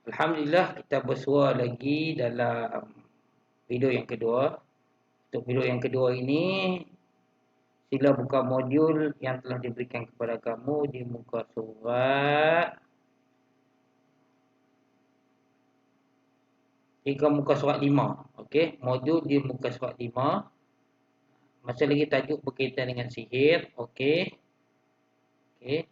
Alhamdulillah kita bersua lagi dalam video yang kedua. Untuk video yang kedua ini, sila buka modul yang telah diberikan kepada kamu di muka surat. Di muka surat 5. Okey, modul di muka surat 5. Masih lagi tajuk berkaitan dengan sihir. Okey. Okey.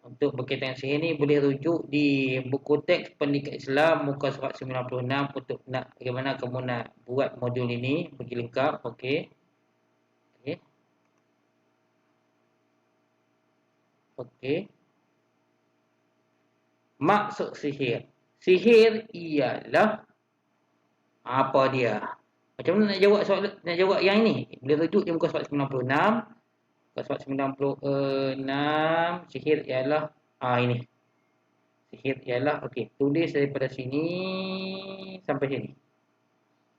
Untuk berkaitan dengan sihir ni boleh rujuk di buku teks Pendidikan Islam muka surat 96 untuk nak bagaimana kamu nak buat modul ini bagi lengkap. Okey. Okey. Okey. Maksud sihir. Sihir ialah apa dia? Macam mana nak jawab soalan, nak jawab yang ini? Boleh rujuk di muka surat 96. Muka surat 96, sihir ialah ini. Sihir ialah okey, tulis daripada sini sampai sini.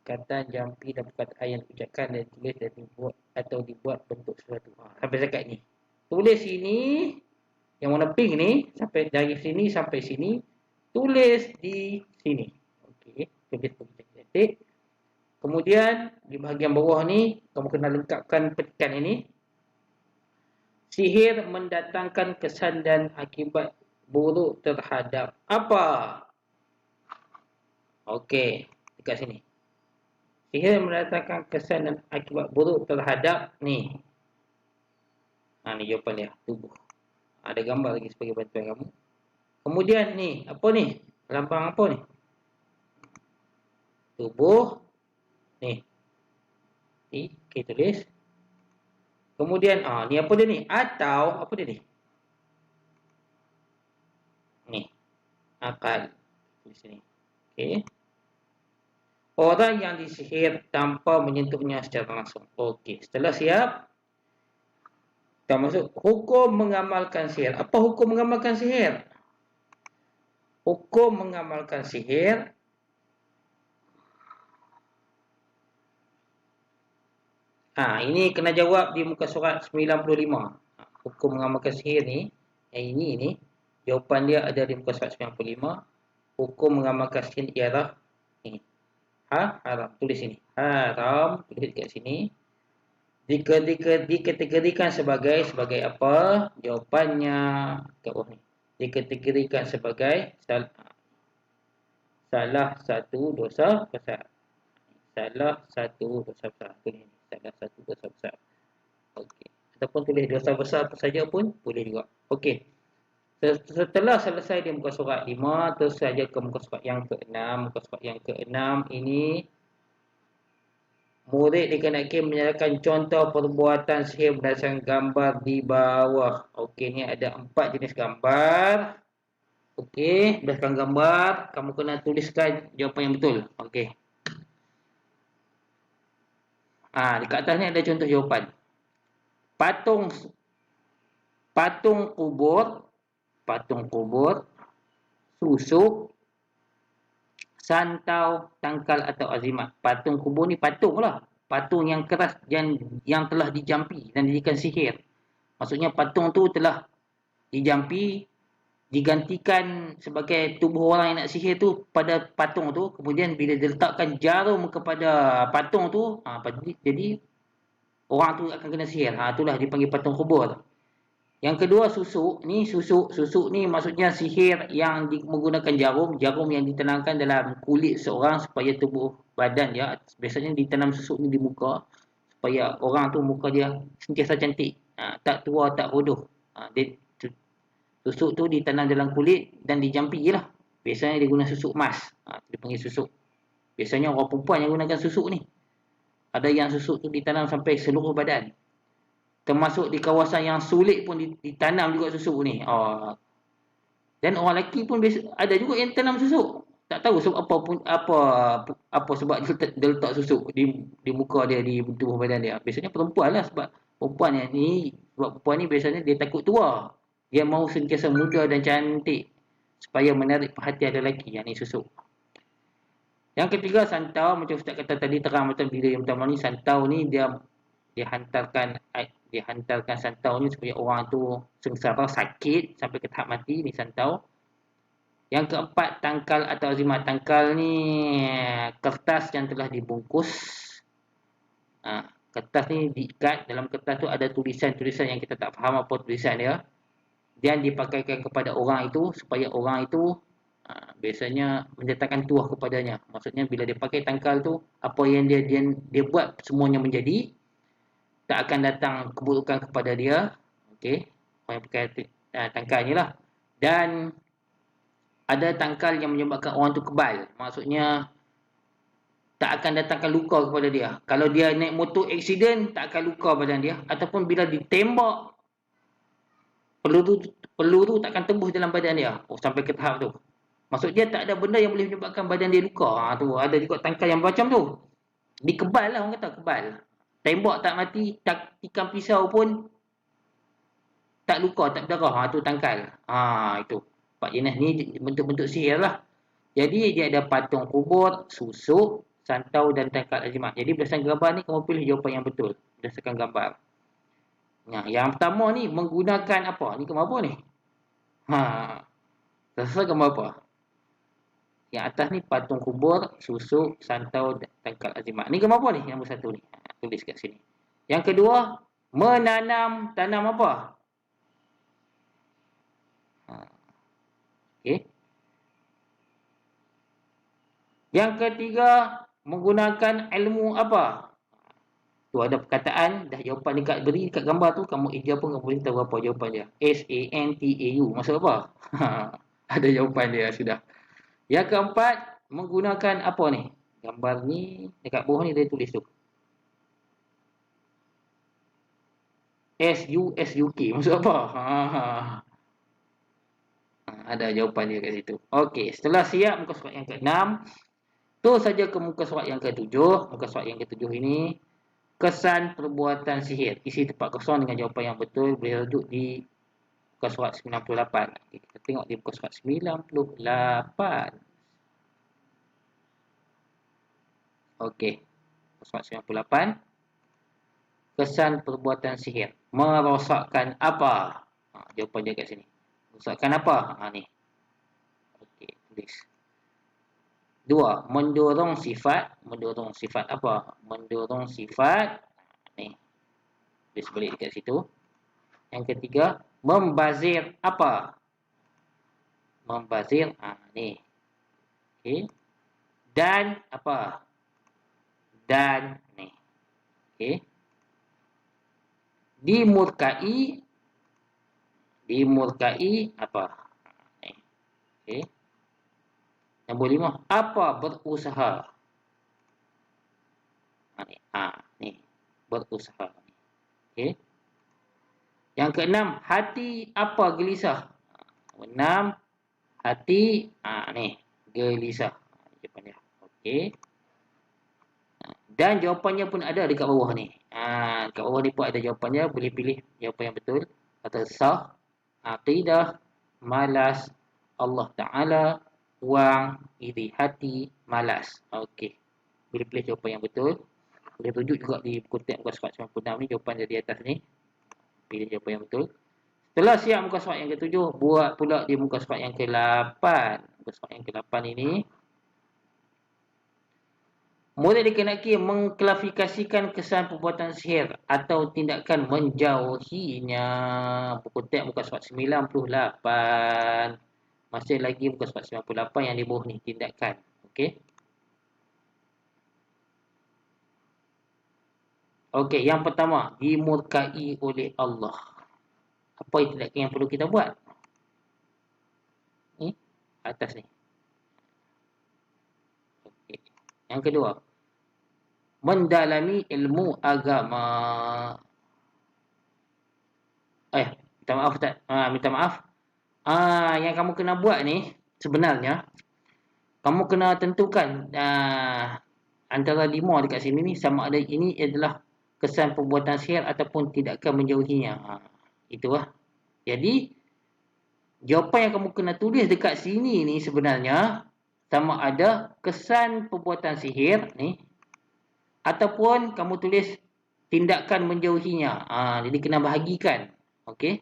Kata jampi dan perkataan yang diucapkan dan tulis dan dibuat atau dibuat bentuk sesuatu. Sampai dekat ni. Tulis sini yang warna pink ni sampai dari sini sampai sini, tulis di sini. Okey, tulis cantik. Kemudian di bahagian bawah ni kamu kena lengkapkan petikan ini. Sihir mendatangkan kesan dan akibat buruk terhadap apa? Okey, dekat sini. Sihir mendatangkan kesan dan akibat buruk terhadap ni. Ni jawapan dia, tubuh. Ada gambar lagi sebagai bantuan kamu. Kemudian ni, apa ni? Lambang apa ni? Tubuh. Ni. Okey, tulis. Kemudian, ni apa dia ni? Atau, apa dia ni? Ni. Akal. Tulis sini. Okey. Orang yang disihir tanpa menyentuhnya secara langsung. Okey, setelah siap, kita masuk hukum mengamalkan sihir. Apa hukum mengamalkan sihir? Hukum mengamalkan sihir ini kena jawab di muka surat 95. Hukum mengamalkan sihir ni, yang ini ni, jawapan dia ada di muka surat 95. Hukum mengamalkan sihir ialah ni. Haram. Tulis sini. Haram. Tulis dekat sini. Dikategorikan sebagai apa? Jawapannya kat bawah ni. Dikategorikan sebagai salah satu dosa besar. Salah satu dosa besar. Tulis ni. Salah satu dosa besar. Okey. Ataupun tulis dosa besar apa saja pun boleh juga. Okey. Setelah selesai di muka surat 5, terus saja ke muka surat yang ke-6. Muka surat yang ke-6 ini, murid dikenakan menyatakan contoh perbuatan sihir berdasarkan gambar di bawah. Okey, ni ada 4 jenis gambar. Okey, berdasarkan gambar, kamu kena tuliskan jawapan yang betul. Okey. Dekat atas ni ada contoh jawapan. Patung kubur, susuk, santau, tangkal atau azimat. Patung kubur ni patung lah. Patung yang keras yang telah dijampi dan dijadikan sihir. Maksudnya patung tu telah dijampi, digantikan sebagai tubuh orang yang nak sihir tu pada patung tu. Kemudian bila diletakkan jarum kepada patung tu, jadi orang tu akan kena sihir. Itulah dipanggil patung kubur. Yang kedua susuk ni maksudnya sihir yang menggunakan jarum yang ditanamkan dalam kulit seorang supaya tubuh badan dia, biasanya ditanam susuk ni di muka supaya orang tu muka dia sentiasa cantik, tak tua tak bodoh. Susuk tu ditanam dalam kulit dan dijampi je lah. Biasanya dia guna susuk emas, dipanggil susuk. Biasanya orang perempuan yang gunakan susuk ni. Ada yang susuk tu ditanam sampai seluruh badan. Termasuk di kawasan yang sulit pun ditanam juga susuk ni. Dan orang lelaki pun ada juga yang tanam susuk. Tak tahu sebab apa sebab dia letak susuk di muka dia, di tubuh badan dia. Biasanya perempuan lah, sebab perempuan ni biasanya dia takut tua. Dia mahu sentiasa muda dan cantik supaya menarik perhatian lelaki. Yang ni susuk. Yang ketiga santau, macam Ustaz kata tadi, terang macam video yang pertama ni, santau ni dia hantarkan santau ni supaya orang tu sengsara, sakit sampai ke tahap mati. Ni santau. Yang keempat, tangkal atau azimat. Tangkal ni kertas yang telah dibungkus. Kertas ni diikat, dalam kertas tu ada tulisan-tulisan yang kita tak faham apa tulisan dia. Dan dipakaikan kepada orang itu supaya orang itu biasanya mendatangkan tuah kepadanya. Maksudnya bila dia pakai tangkal tu, apa yang dia buat semuanya menjadi, tak akan datang keburukan kepada dia. Okey, orang yang pakai tangkal ni lah. Dan ada tangkal yang menyebabkan orang tu kebal. Maksudnya tak akan datangkan luka kepada dia. Kalau dia naik motor accident, tak akan luka badan dia. Ataupun bila ditembak, peluru tu takkan tembus dalam badan dia. Sampai ke tahap tu. Maksud dia tak ada benda yang boleh menyebabkan badan dia luka. Tu ada juga tangkal yang macam tu. Dia kebal lah, orang kata kebal. Tembak tak mati, tikam pisau pun tak luka, tak berdarah. Tu tangkal. Itu. Empat jenis ni bentuk-bentuk sihir lah. Jadi dia ada patung kubur, susuk, santau dan tangkal azimat. Jadi berdasarkan gambar ni, kamu pilih jawapan yang betul. Berdasarkan gambar. Yang pertama ni, menggunakan apa? Ni gambar apa ni? Rasa gambar apa? Yang atas ni patung kubur, susuk, santau dan tangkal azimat. Ni gambar apa ni? Yang satu ni. Tulis kat sini. Yang kedua, tanam apa? Okey. Yang ketiga, menggunakan ilmu apa? Tu ada perkataan, dah jawapan dekat beri dekat gambar tu, kamu eja pun kamu boleh tahu apa jawapan dia. SANTAU. Maksud apa? Ada jawapan dia sudah. Yang keempat, menggunakan apa ni? Gambar ni, dekat bawah ni dia tulis tu. SUSUK. Maksud apa? Ada jawapan dia kat situ. Okey, setelah siap muka surat yang ke-6, tu saja ke muka surat yang ke-7. Muka surat yang ke-7 ini, kesan perbuatan sihir. Isi tempat kosong dengan jawapan yang betul boleh rujuk di muka surat 98. Okay, kita tengok di muka surat 98. Okey. Muka surat 98. Kesan perbuatan sihir. Merosakkan apa? Jawapan dia kat sini. Merosakkan apa? Ni. Okey, tulis. 2. Mendorong sifat. Mendorong sifat apa? Mendorong sifat. Ni. Tulis balik dekat situ. Yang ketiga, membazir apa? Membazir. Ni. Okey. Dan apa? Dan ni. Okey. Dimurkai. Dimurkai apa? Ni. Okey. Nombor 5, apa berusaha? Ni. Berusaha. Okey. Yang keenam, hati apa gelisah? Nombor 6, hati ni gelisah. Jawapannya. Okey. Dan jawapannya pun ada dekat bawah ni. Dekat bawah ni pun ada jawapannya. Boleh pilih jawapan yang betul. Atau sah, aqidah, malas, Allah Ta'ala, wang, iri hati, malas. Okey. Boleh pilih jawapan yang betul. Boleh rujuk juga di buku teks muka surat 96 ni. Jawapan dia di atas ni. Pilih jawapan yang betul. Setelah siap muka surat yang ke-7, buat pula di muka surat yang ke-8. Muka surat yang ke-8 ini, murid dikenaki mengklasifikasikan kesan perbuatan sihir atau tindakan menjauhinya. Buku teks muka surat 98. Masih lagi muka surat 98 yang di bawah ni, tindakan. Okey. Okey, yang pertama, dimurkai oleh Allah. Apa tindakan yang perlu kita buat? Ni, atas ni. Okey. Yang kedua, mendalami ilmu agama. Minta maaf tak? Minta maaf. Yang kamu kena buat ni, sebenarnya, kamu kena tentukan antara 5 dekat sini ni, sama ada ini adalah kesan perbuatan sihir ataupun tindakan menjauhinya. Itulah. Jadi, jawapan yang kamu kena tulis dekat sini ni sebenarnya, sama ada kesan perbuatan sihir ni, ataupun kamu tulis tindakan menjauhinya. Jadi kena bahagikan. Okey.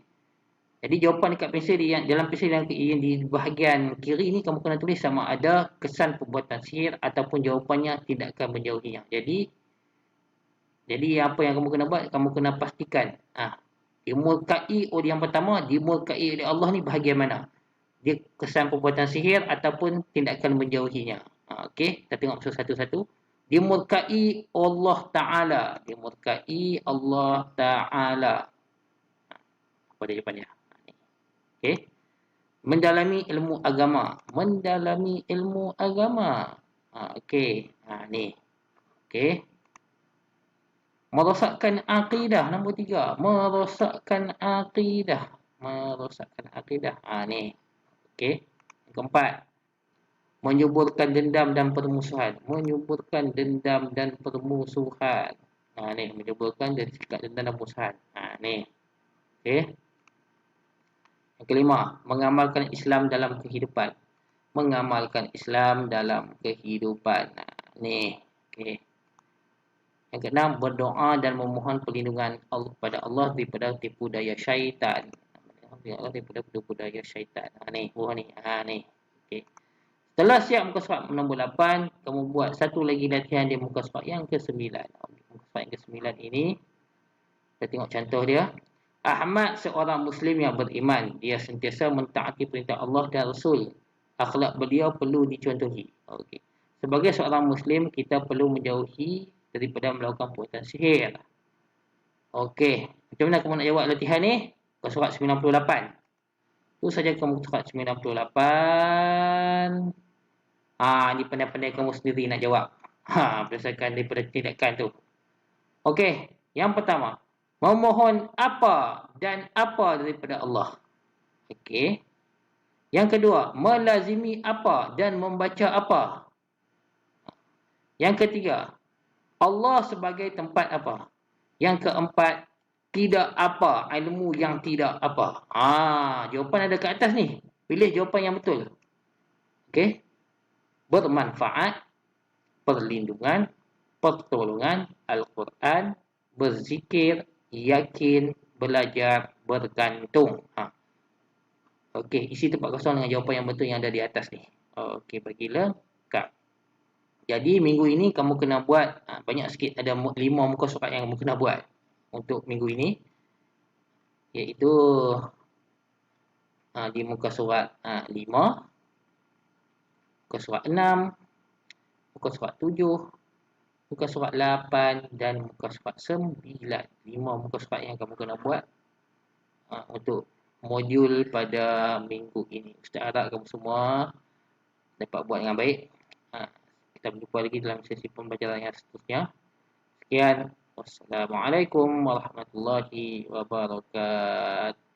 Jadi jawapan dekat pensel yang dalam pensel yang di bahagian kiri ni kamu kena tulis sama ada kesan perbuatan sihir ataupun jawapannya tidak akan menjauhinya. Jadi apa yang kamu kena buat, kamu kena pastikan. Dimurkai oleh yang pertama, dimurkai oleh Allah ni bahagian mana? Dia kesan perbuatan sihir ataupun tindakan menjauhinya. Okey, kita tengok satu-satu. Dimurkai Allah Ta'ala. Dimurkai Allah Ta'ala. Apa dia jawapannya? Okey. Mendalami ilmu agama. Mendalami ilmu agama. Okey. Ni. Okey. Merosakkan akidah. Nombor 3. Merosakkan akidah. Merosakkan akidah. Ni. Okey. Yang keempat. Menyuburkan dendam dan permusuhan. Menyuburkan dendam dan permusuhan. Ni. Menyuburkan dari sikap dendam dan permusuhan. Ni. Okey. Yang kelima, mengamalkan Islam dalam kehidupan. Mengamalkan Islam dalam kehidupan. Ni. Okey. Yang keenam, berdoa dan memohon perlindungan kepada Allah daripada tipu daya syaitan. Daripada tipu daya syaitan. Ni. Ni. Okey. Setelah siap muka surat nombor 8, kamu buat satu lagi latihan di muka surat yang ke-9. Muka surat yang ke-9 ini, kita tengok contoh dia. Ahmad seorang Muslim yang beriman. Dia sentiasa mentaati perintah Allah dan Rasul. Akhlak beliau perlu dicontohi. Okey. Sebagai seorang Muslim, kita perlu menjauhi daripada melakukan perbuatan sihir. Okey. Macam mana kamu nak jawab latihan ni? Muka surat 98. Itu saja kamu surat 98. Ni pandai-pandai kamu sendiri nak jawab. Berdasarkan daripada tindakan tu. Okey. Yang pertama. Memohon apa dan apa daripada Allah. Okey. Yang kedua, melazimi apa dan membaca apa. Yang ketiga, Allah sebagai tempat apa. Yang keempat, tidak apa, ilmu yang tidak apa. Jawapan ada kat atas ni. Pilih jawapan yang betul. Okey. Bermanfaat, perlindungan, pertolongan, Al-Quran, berzikir, yakin, belajar, bergantung. Okey, isi tempat kosong dengan jawapan yang betul yang ada di atas ni. Okey, bagi lengkap. Jadi minggu ini kamu kena buat banyak sikit, ada 5 muka surat yang kamu kena buat untuk minggu ini. Iaitu di muka surat 5, muka surat 6, muka surat 7, muka surat 8 dan muka surat 9. 5 muka surat yang kamu kena buat untuk modul pada minggu ini. Ustaz harap kamu semua dapat buat dengan baik. Kita berjumpa lagi dalam sesi pembelajaran yang seterusnya. Sekian. Wassalamualaikum warahmatullahi wabarakatuh.